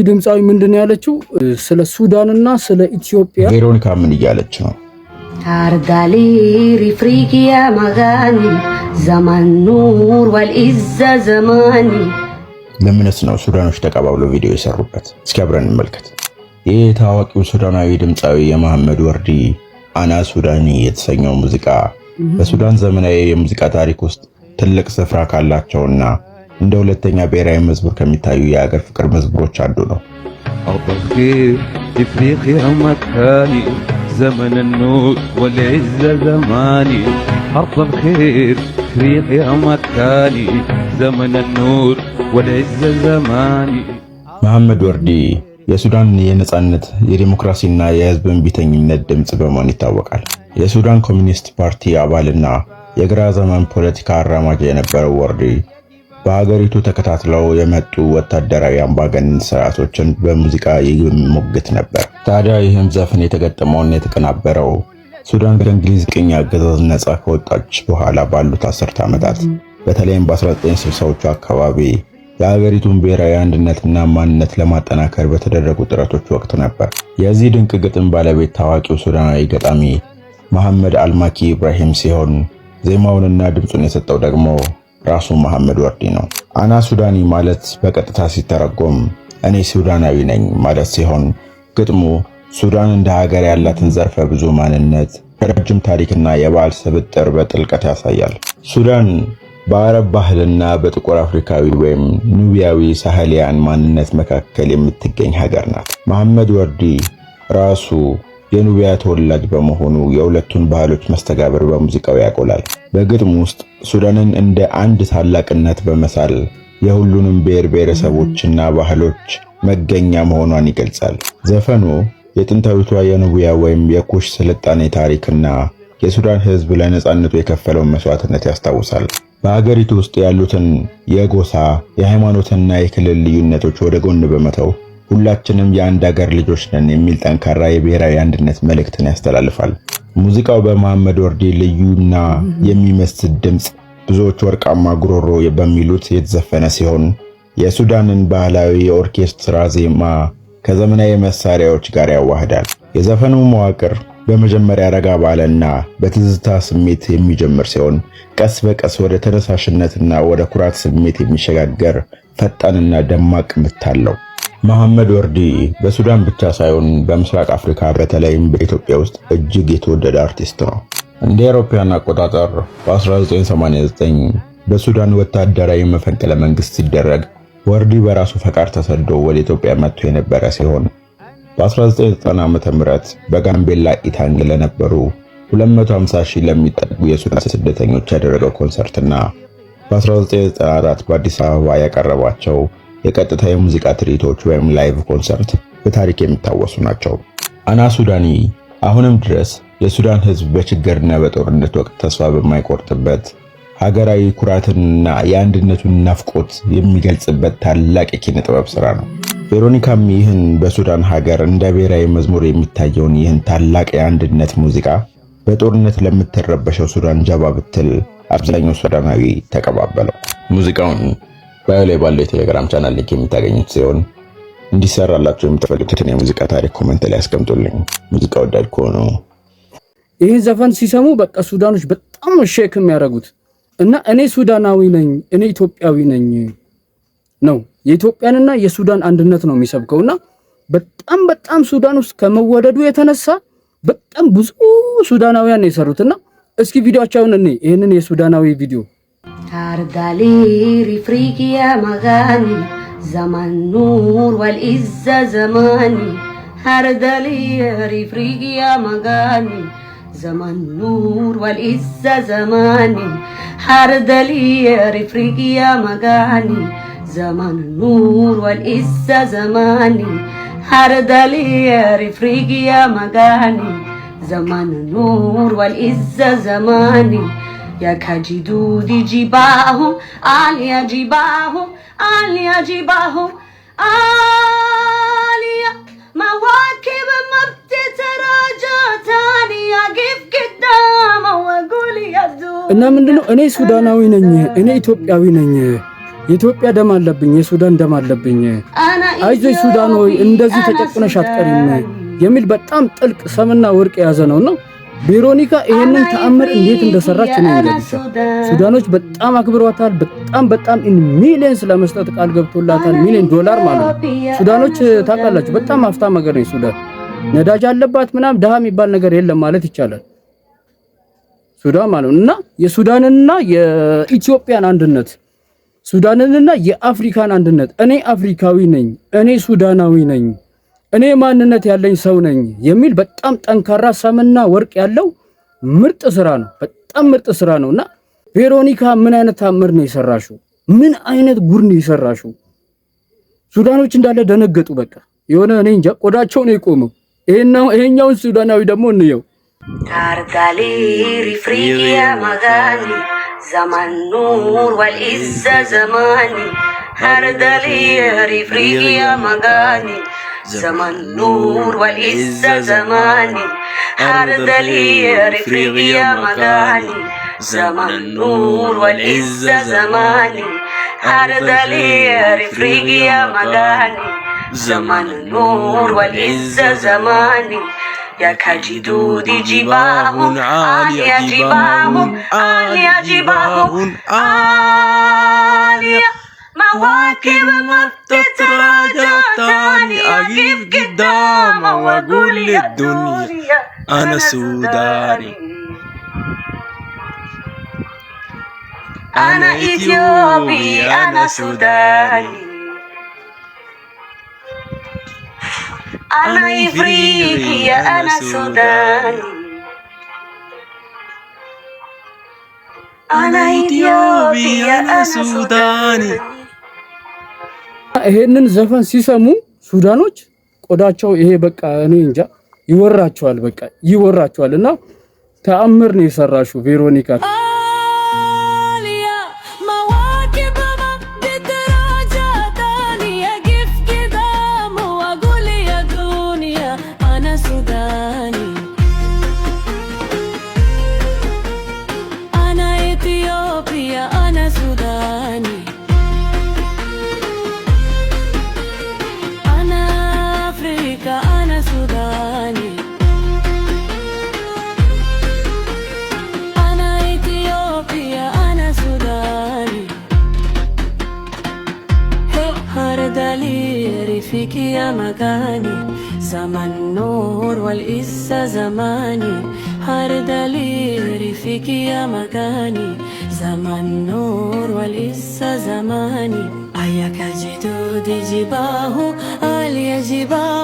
ድምጻዊ ምንድነው ያለችው ስለ ሱዳንና ስለ ኢትዮጵያ? ቬሮኒካ ምን እያለች ነው? ታርዳሊ ሪፍሪጊያ ማጋኒ ዘማን ኑር ወልኢዛ ዘማኒ። ለምንስ ነው ሱዳኖች ተቀባብለው ቪዲዮ የሰሩበት? እስኪ አብረን እንመልከት። ይህ ታዋቂው ሱዳናዊ ድምጻዊ የመሐመድ ወርዲ አና ሱዳኒ የተሰኘው ሙዚቃ በሱዳን ዘመናዊ የሙዚቃ ታሪክ ውስጥ ትልቅ ስፍራ ካላቸውና እንደ ሁለተኛ ብሔራዊ መዝሙር ከሚታዩ የሀገር ፍቅር መዝሙሮች አንዱ ነው። ኢፍሪቂያ መካኒ ዘመን ኑር ወልዒዘ ዘማኒ አርض الخير ኢፍሪቂያ መካኒ ዘመን ኑር ወልዒዘ ዘማኒ። መሐመድ ወርዲ የሱዳን የነጻነት የዲሞክራሲና የህዝብ እምቢተኝነት ድምጽ በመሆን ይታወቃል። የሱዳን ኮሚኒስት ፓርቲ አባልና የግራ ዘመን ፖለቲካ አራማጅ የነበረው ወርዲ በሀገሪቱ ተከታትለው የመጡ ወታደራዊ አምባገነን ስርዓቶችን በሙዚቃ ይሞግት ነበር። ታዲያ ይህም ዘፈን የተገጠመውና የተቀናበረው ሱዳን ከእንግሊዝ ቅኝ አገዛዝ ነጻ ከወጣች በኋላ ባሉት 10 ዓመታት በተለይም በ1960ዎቹ አካባቢ የሀገሪቱን ብሔራዊ አንድነትና ማንነት ለማጠናከር በተደረጉ ጥረቶች ወቅት ነበር። የዚህ ድንቅ ግጥም ባለቤት ታዋቂው ሱዳናዊ ገጣሚ መሐመድ አልማኪ ኢብራሂም ሲሆን ዜማውንና ድምጹን የሰጠው ደግሞ ራሱ መሐመድ ወርዲ ነው። አና ሱዳኒ ማለት በቀጥታ ሲተረጎም እኔ ሱዳናዊ ነኝ ማለት ሲሆን ግጥሙ ሱዳን እንደ ሀገር ያላትን ዘርፈ ብዙ ማንነት፣ ረጅም ታሪክና የባህል ስብጥር በጥልቀት ያሳያል። ሱዳን በአረብ ባህልና በጥቁር አፍሪካዊ ወይም ኑቢያዊ ሳህሊያን ማንነት መካከል የምትገኝ ሀገር ናት። መሐመድ ወርዲ ራሱ የኑቢያ ተወላጅ በመሆኑ የሁለቱን ባህሎች መስተጋብር በሙዚቃው ያጎላል። በግጥሙ ውስጥ ሱዳንን እንደ አንድ ታላቅነት በመሳል የሁሉንም ብሔር ብሔረሰቦችና ባህሎች መገኛ መሆኗን ይገልጻል። ዘፈኑ የጥንታዊቷ የኑቢያ ወይም የኩሽ ስልጣኔ ታሪክና የሱዳን ሕዝብ ለነጻነቱ የከፈለውን መስዋዕትነት ያስታውሳል። በሀገሪቱ ውስጥ ያሉትን የጎሳ የሃይማኖትና የክልል ልዩነቶች ወደ ጎን በመተው ሁላችንም የአንድ ሀገር ልጆች ነን የሚል ጠንካራ የብሔራዊ አንድነት መልእክትን ያስተላልፋል። ሙዚቃው በመሐመድ ወርዲ ልዩና የሚመስል ድምጽ፣ ብዙዎች ወርቃማ ጉሮሮ በሚሉት የተዘፈነ ሲሆን የሱዳንን ባህላዊ የኦርኬስትራ ዜማ ከዘመናዊ መሳሪያዎች ጋር ያዋህዳል። የዘፈኑ መዋቅር በመጀመሪያ ረጋ ባለና በትዝታ ስሜት የሚጀምር ሲሆን ቀስ በቀስ ወደ ተነሳሽነትና ወደ ኩራት ስሜት የሚሸጋገር ፈጣንና ደማቅ ምት አለው። መሐመድ ወርዲ በሱዳን ብቻ ሳይሆን በምስራቅ አፍሪካ በተለይም በኢትዮጵያ ውስጥ እጅግ የተወደደ አርቲስት ነው። እንደ አውሮፓውያን አቆጣጠር በ1989 በሱዳን ወታደራዊ መፈንቅለ መንግስት ሲደረግ ወርዲ በራሱ ፈቃድ ተሰዶ ወደ ኢትዮጵያ መጥቶ የነበረ ሲሆን በ1990 ዓመተ ምህረት በጋምቤላ ኢታንግ ለነበሩ 250,000 ለሚጠጉ የሱዳን ስደተኞች ያደረገው ኮንሰርትና በ1994 በአዲስ አበባ ያቀረባቸው የቀጥታ የሙዚቃ ትርኢቶች ወይም ላይቭ ኮንሰርት በታሪክ የሚታወሱ ናቸው። አና ሱዳኒ አሁንም ድረስ የሱዳን ሕዝብ በችግርና በጦርነት ወቅት ተስፋ በማይቆርጥበት ሀገራዊ ኩራትንና የአንድነቱን ናፍቆት የሚገልጽበት ታላቅ የኪነ ጥበብ ሥራ ነው። ቬሮኒካም ይህን በሱዳን ሀገር እንደ ብሔራዊ መዝሙር የሚታየውን ይህን ታላቅ የአንድነት ሙዚቃ በጦርነት ለምትረበሸው ሱዳን ጀባ ብትል አብዛኛው ሱዳናዊ ተቀባበለው። ሙዚቃውን ባዮ ላይ ባለው የቴሌግራም ቻናል ሊንክ የምታገኙት ሲሆን እንዲሰራላችሁ የምትፈልጉትን የሙዚቃ ታሪክ ኮሜንት ላይ አስቀምጡልኝ። ሙዚቃ ወዳድ ከሆኑ ይህን ዘፈን ሲሰሙ በቃ ሱዳኖች በጣም ሼክ የሚያደርጉት እና እኔ ሱዳናዊ ነኝ እኔ ኢትዮጵያዊ ነኝ ነው የኢትዮጵያንና የሱዳን አንድነት ነው የሚሰብከውና በጣም ሱዳን ውስጥ ከመወደዱ የተነሳ በጣም ብዙ ሱዳናውያን ነው የሰሩትና እስኪ ቪዲዮአቸውን እኔ ይሄንን የሱዳናዊ ቪዲዮ ታርዳሊ ሪፍሪጊያ ማጋኒ ዘማን ኑር ወልኢዛ ዘማኒ ታርዳሊ ሪፍሪጊያ ማጋኒ ዘማን ኑር ወልኢዛ ዘማኒ ታርዳሊ ሪፍሪጊያ ማጋኒ زمان النور والعزة زماني هردلي رفريقي يا مغاني زمان النور والعزة زماني يا كجدودي جباهم عاليا جباهم عاليا جباهم عاليا مواكب ما بتتراجع تاني اقف قدامه واقول يا دود እና ምንድነው እኔ ሱዳናዊ ነኝ እኔ ኢትዮጵያዊ ነኝ የኢትዮጵያ ደም አለብኝ፣ የሱዳን ደም አለብኝ፣ አይዞሽ ሱዳን ሆይ እንደዚህ ተጨቁነሽ አትቀሪም የሚል በጣም ጥልቅ ሰምና ወርቅ የያዘ ነውና ቬሮኒካ ይሄንን ተአምር እንዴት እንደሰራች ነው እንግዲህ ሱዳኖች በጣም አክብሯታል። በጣም ሚሊየንስ ለመስጠት ቃል ገብቶላታል። ሚሊዮን ዶላር ማለት ነው። ሱዳኖች ታውቃላችሁ በጣም ሀብታም ሀገር ነው ሱዳን። ነዳጅ አለባት ምናምን ድሃ የሚባል ነገር የለም ማለት ይቻላል ሱዳን ማለት ነው። እና የሱዳንና የኢትዮጵያን አንድነት ሱዳንንና የአፍሪካን አንድነት እኔ አፍሪካዊ ነኝ፣ እኔ ሱዳናዊ ነኝ፣ እኔ ማንነት ያለኝ ሰው ነኝ የሚል በጣም ጠንካራ ሰምና ወርቅ ያለው ምርጥ ስራ ነው። በጣም ምርጥ ስራ ነውና ቬሮኒካ ምን አይነት ታምር ነው የሰራሽው? ምን አይነት ጉድ ነው የሰራሽው? ሱዳኖች እንዳለ ደነገጡ። በቃ የሆነ እኔ እንጃ ቆዳቸው ነው የቆመው። ይሄኛውን ሱዳናዊ ደግሞ እንየው። ታርጋሊ ሪፍሪያ ማጋኒ ዘመን ኑር ወልኢዘ ዘማኒ ታርጋሊ ሪፍሪያ ማጋኒ زمان نور والعزة زماني هردلي رفريقيا مغاني زمان نور والعزة زماني هردلي رفريقيا مغاني زمان نور والعزة زماني يا كجدود جباههم عالية جباههم عالية جباههم عالية مواكب ما بتتراجع تاني أجيب قدام وأقول للدنيا أنا سوداني أنا إثيوبي أنا سوداني أنا إفريقيا أنا سوداني أنا إثيوبي أنا سوداني ይሄንን ዘፈን ሲሰሙ ሱዳኖች ቆዳቸው ይሄ በቃ እኔ እንጃ ይወራቸዋል። በቃ ይወራቸዋልና ተአምር ነው የሰራሽው ቬሮኒካ። فيك يا مكاني زمن نور والعزة زماني هردلي فيك يا مكاني زمن نور والعزة زماني أياك جدود جباه آلية جباه